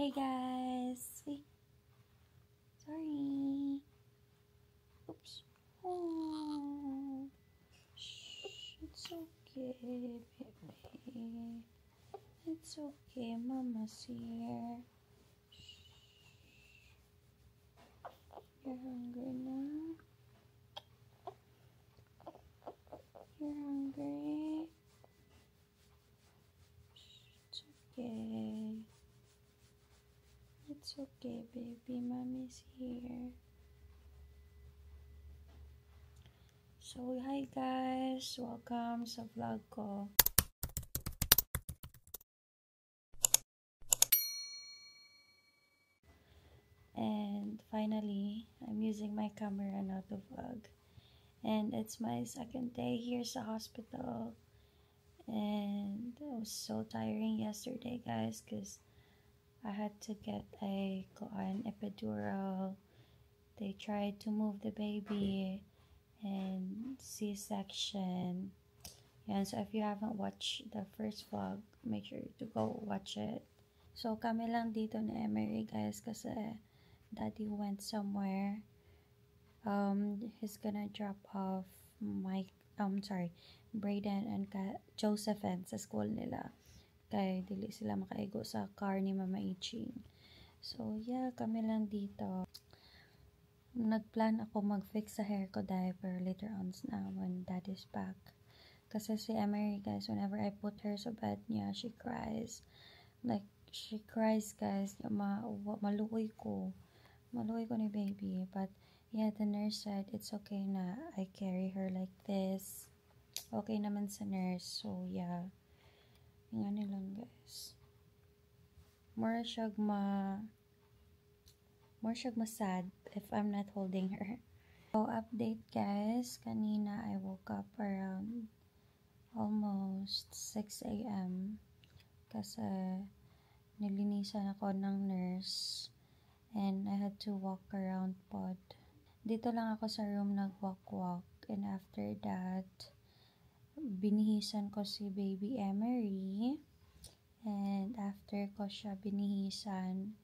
Hey guys! Wait. Sorry. Oops. Oh. Shh. It's okay, baby. It's okay. Mama's here. Shh. You're hungry now? You're hungry? Shh. It's okay. It's okay, baby. Mommy's here. So, hi guys! Welcome sa vlog ko. And finally, I'm using my camera now to vlog. And it's my second day here sa hospital. And it was so tiring yesterday, guys, because I had to get an epidural. They tried to move the baby and C-section. Yan, so if you haven't watched the first vlog, make sure to go watch it. So kami lang dito ni Emery, guys, kasi Daddy went somewhere. He's gonna drop off Brayden and Josephine sa school nila. Kaya dili sila makaigo sa car ni Mama Iching. So, yeah, kami lang dito. Nagplan ako mag-fix sa hair ko diaper later on na when Daddy's back. Kasi si Emery, guys, whenever I put her sa bed niya, she cries. Like, she cries, guys. Maluoy ko ni baby. But, yeah, the nurse said it's okay na I carry her like this. Okay naman sa nurse. So, yeah. Nga nilang, guys. More siyag sad if I'm not holding her. So, update, guys. Kanina, I woke up around almost 6 a.m. Kasi nilinisan ako ng nurse and I had to walk around pod. Dito lang ako sa room nag-walk-walk, and after that, binihisan ko si baby Emery, and after ko siya binihisan,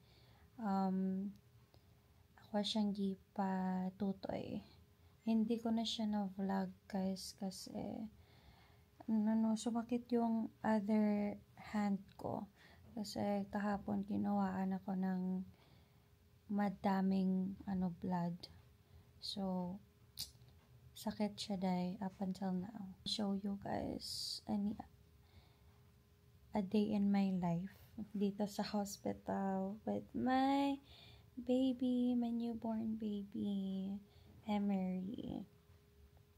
ako siyang gipatutoy. Hindi ko na siya na-vlog, guys, kasi sumakit yung other hand ko. Kasi kahapon ginawaan ako ng madaming blood. So, sakit siya up until now. I'll show you guys a day in my life dito sa hospital with my baby, my newborn baby, Emery.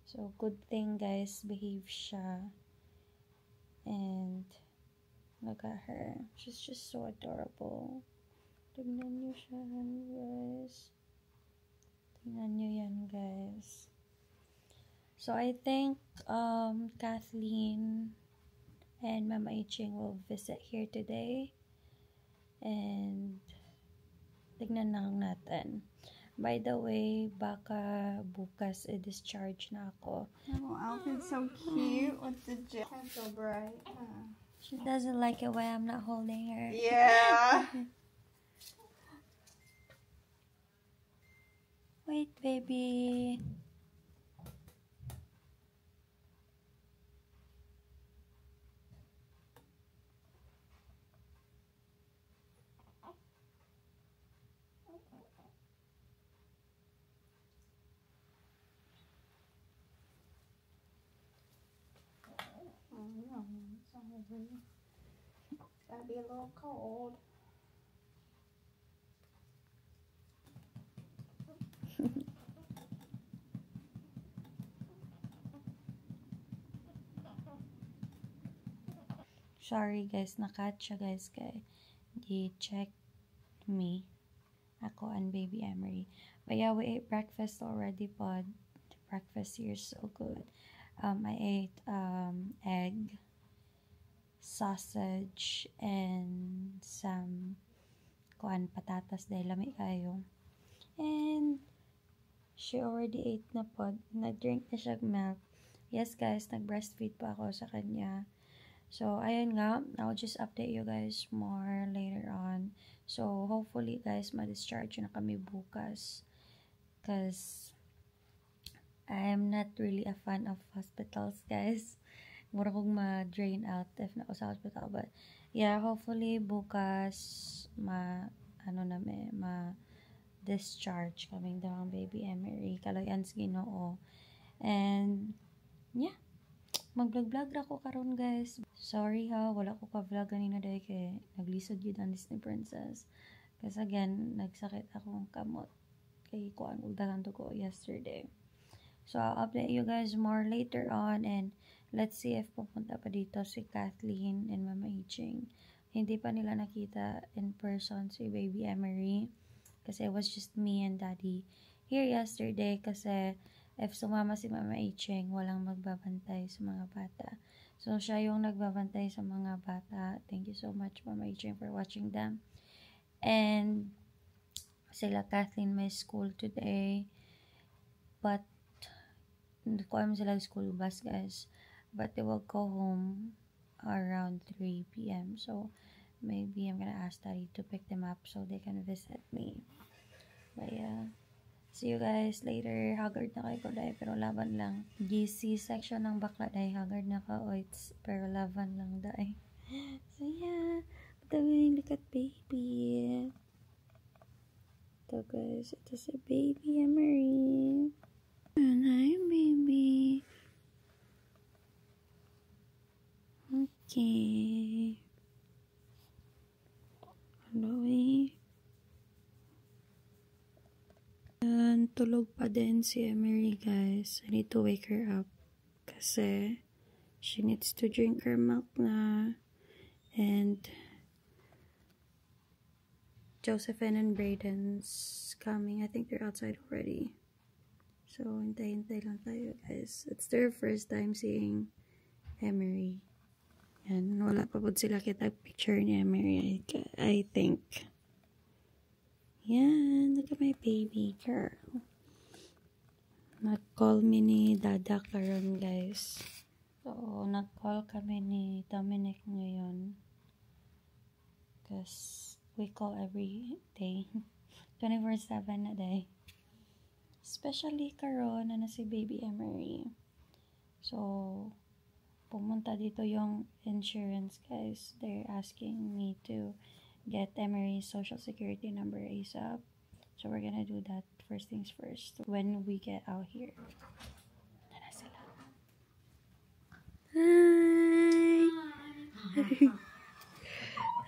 So, good thing, guys, behave siya. And look at her. She's just so adorable. Tignan niyo siya, guys. Tignan niyo yan, guys. So, I think Kathleen and Mama Iching will visit here today. And tignan lang natin. By the way, baka bukas i-discharge na ako. Oh, outfit's so cute with the gel. So bright. She doesn't like it when I'm not holding her. Yeah. Wait, baby. It's gotta be a little cold. Sorry, guys, nakatcha, guys, kay di-check me. Ako and baby Emery. But yeah, we ate breakfast already, but the breakfast here is so good. I ate egg, sausage, and some patatas dahil lami kayo. And she already ate na pod. Nag-drink na siya milk. Yes, guys, nag-breastfeed pa ako sa kanya. So, ayun nga, I'll just update you guys more later on. So, hopefully guys, ma-discharge na kami bukas. Because I'm not really a fan of hospitals, guys. Mura kong ma-drain out if na ako sa hospital. But, yeah, hopefully bukas ma-discharge kaming dalawang baby Emery. Kalayan sa Ginoo. And, yeah. Mag-vlog-vlog ra ko karon guys. Sorry ha, wala ko ka-vlog kanina dahil kay naglisod yun ang Disney Princess. Kasi again, nagsakit akong kamot. Kay kuan ugdagan ko yesterday. So, I'll update you guys more later on and let's see if pupunta pa dito si Kathleen and Mama Iching. Hindi pa nila nakita in person si Baby Emery kasi it was just me and Daddy here yesterday kasi if sumama si Mama Iching, walang magbabantay sa mga bata. So, siya yung nagbabantay sa mga bata. Thank you so much, Mama Iching, for watching them. And, sila Kathleen may school today. But, hindi ko alam sila school bus, guys. But, they will go home around 3 p.m. So, maybe I'm gonna ask Daddy to pick them up so they can visit me. But, yeah. See you guys later. Haggard na kayo ko dahil pero laban lang. GC section ng bakla dahil haggard na ka oits pero laban lang dahil. So yeah. Patawin look at baby. Ito guys. Ito si baby Emery. Hi baby. Okay. Hello eh. Tulog pa din si Emery guys. I need to wake her up kasi she needs to drink her milk na. And Josephine and Brayden's coming. I think they're outside already. So hintay-hintay lang tayo guys. It's their first time seeing Emery. And wala pa po sila kita picture ni Emery I think. Yan, look at my baby girl. Nag-call me ni Dada karon guys. So, nag-call kami ni Dominic ngayon. Because we call every day. 24/7 na day. Especially karon na si baby Emery. So, pumunta dito yung insurance guys. They're asking me to get Emery's social security number ASAP. So we're gonna do that first things first when we get out here. Tara sila. Hi!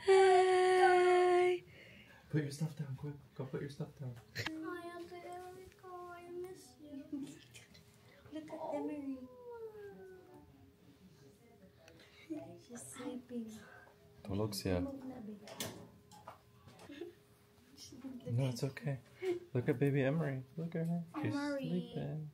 Hi! Put your stuff down, quick. Go put your stuff down. I miss you. Look at Emery. She's sleeping. Tulog siya. No, it's okay. Look at baby Emery. Look at her. She's Emery. sleeping.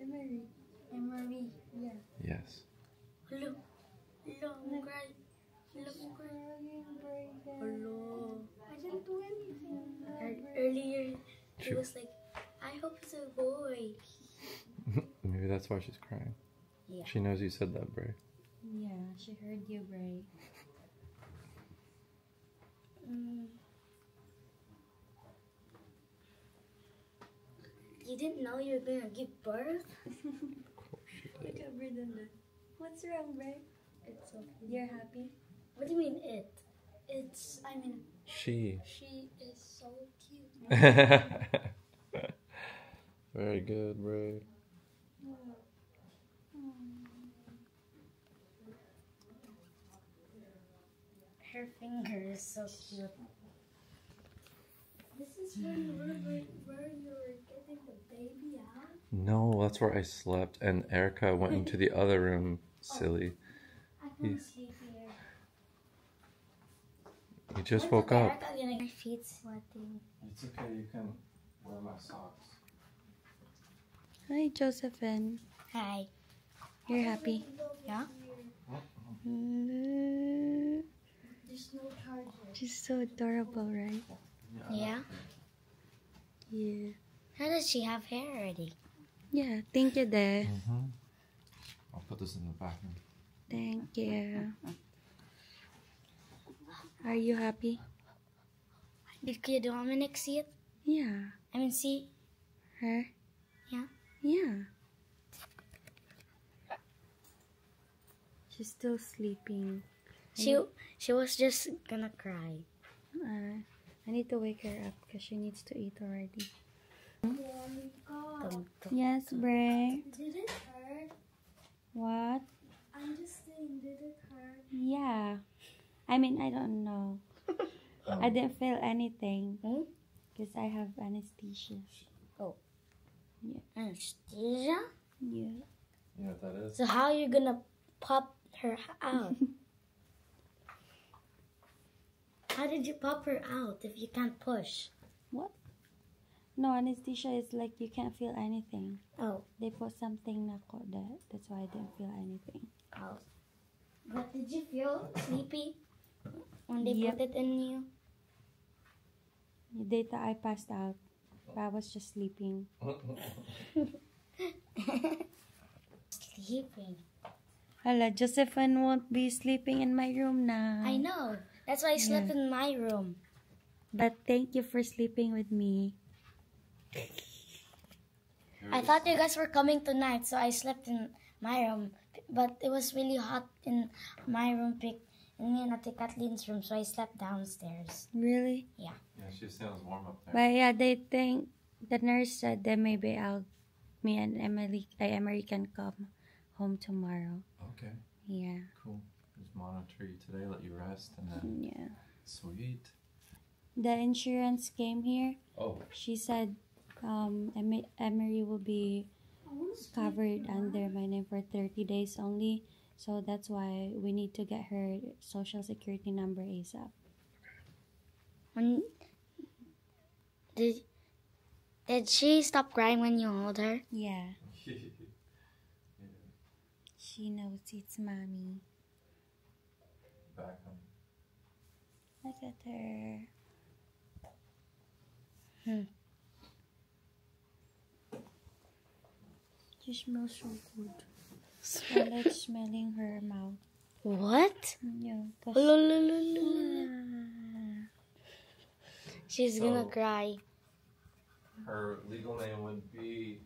Emery. Emery. Yeah. Yes. Look. Look, great. Look, great. Hello. I didn't do anything. Earlier, she was like, I hope it's a boy. Maybe that's why she's crying. Yeah. She knows you said that, Bray. Yeah, she heard you, Bray. You didn't know you were gonna give birth? Look at Brandon. What's wrong, Bray? It's okay. You're happy? What do you mean it? She. She is so cute. Very good, Bray. Her finger is so cute. This is where you were getting the baby out? No, that's where I slept, and Erica went into the other room. Silly. I can't sleep here. You just woke up. My feet's sweating. It's okay, you can wear my socks. Hi, Josephine. Hi. You're happy? Yeah? There's no charger. She's so adorable, right? Yeah? Yeah. How does she have hair already? Yeah, thank you, Dad. I'll put this in the bathroom. Thank you. Are you happy? Did Kuya Dominic see it? Yeah. I mean, see? Her? Yeah. Yeah. She's still sleeping. She was just gonna cry. I need to wake her up because she needs to eat already. Tum, tum. Yes, Bray. Did it hurt? What? I'm just saying, did it hurt? Yeah. I mean, I don't know. I didn't feel anything because I have anesthesia. Oh. Yeah. Anesthesia? Yeah. You know what that is? So how are you gonna pop her out? How did you pop her out if you can't push? What? No, anesthesia is like you can't feel anything. Oh. They put something na ko that. That's why I didn't feel anything. Oh. But did you feel sleepy when they Yep. put it in you? The day that I passed out, I was just sleeping. Sleeping. Hala, Josephine won't be sleeping in my room now. I know. That's why I slept in my room. But thank you for sleeping with me. I thought you guys were coming tonight, so I slept in my room. But it was really hot in my room, in me and Ate Kathleen's room, so I slept downstairs. Really? Yeah. Yeah, she sounds warm up there. But yeah, they think the nurse said that maybe me and Emery can come home tomorrow. Okay, Yeah. cool. Just monitor you today, let you rest, and then Yeah. sweet. The insurance came here. Oh, She said Emery will be covered under my name for 30 days only. So that's why we need to get her social security number ASAP. When did she stop crying when you hold her? Yeah. She knows it's mommy. back on. Look at her. She smells so good. I like smelling her mouth. What? Yeah, 'cause- She's So- gonna cry. Her legal name would be